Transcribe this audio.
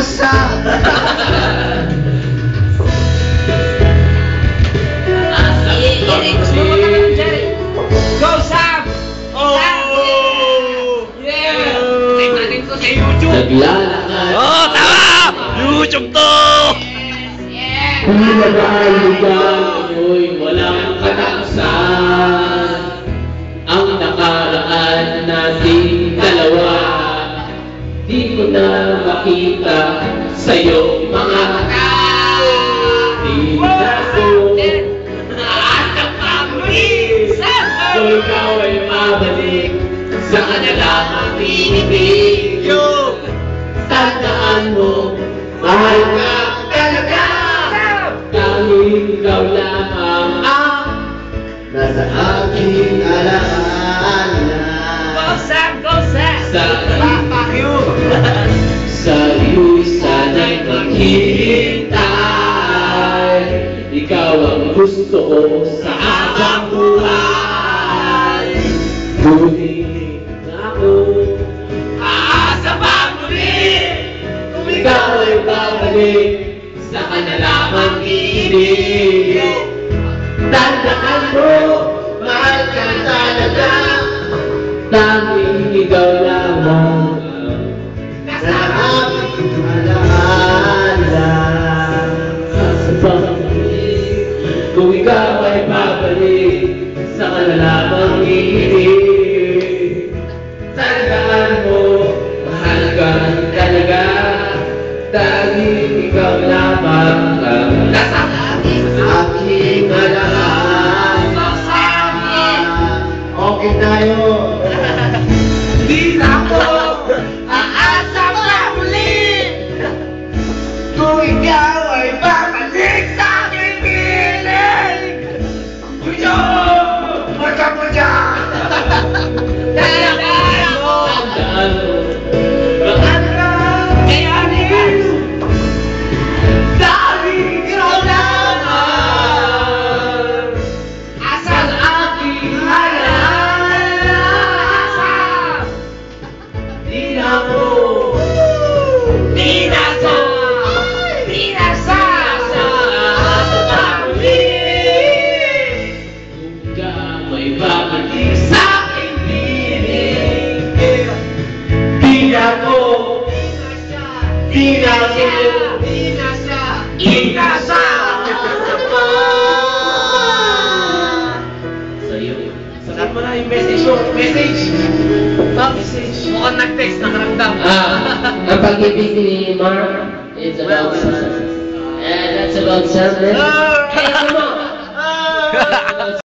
Basta! Go, Sam! Oh! Yeah! Type natin to sa YouTube! Naglalakad. Oh, tama! YouTube to! Yes! Kung nag-aalugan ako'y walang katapusan. Ang nakaraan nating dalawa, di ko na makita sa'yo mga mata. Di na ko kung ikaw ay mabalik sa kanilang ibig. Tandaan mo, mahal ka talaga. Tanging ikaw lamang ang nasa aking alaala. Go, Sam! Go, Sam! Fuck you! Sa iyo'y sana'y maghihintay. Ikaw ang gusto ko sa aking buhay. Ngunit ako aasa pa muli kung ikaw ay babalik sa kanilang ibig. Tandaan mo, mahal ka talaga. Tanging ikaw lamang nasa aking alaala. Sa pag-ibig, kung ikaw ay babalik sa kanilang ibig. Tandaan mo, mahal ka talaga. Tanging ikaw lamang ang nasa aking alaala. Okay tayo. Di na ako aasa pa muli kung ikaw ay babalik sa aking piling. Puyo! Puyo! Tandaan mo! Tandaan mo, Mahal ka! Kayanin! Dahil ikaw lamang Asa ang aking alaala. Di na ako Di na sa! Di na sa! aasa pa muli kung ikaw ay babalik sa aking piling. Di na ako, di na ako, Di na sa! inasa pa. sa'yo. Sakat mo na yung message mo. Message! Message! Mukhang nag-text ng ramdam. Ang pag-ibig ni Mark is about Sam. And that's about Sam. Ah! Hey, come on!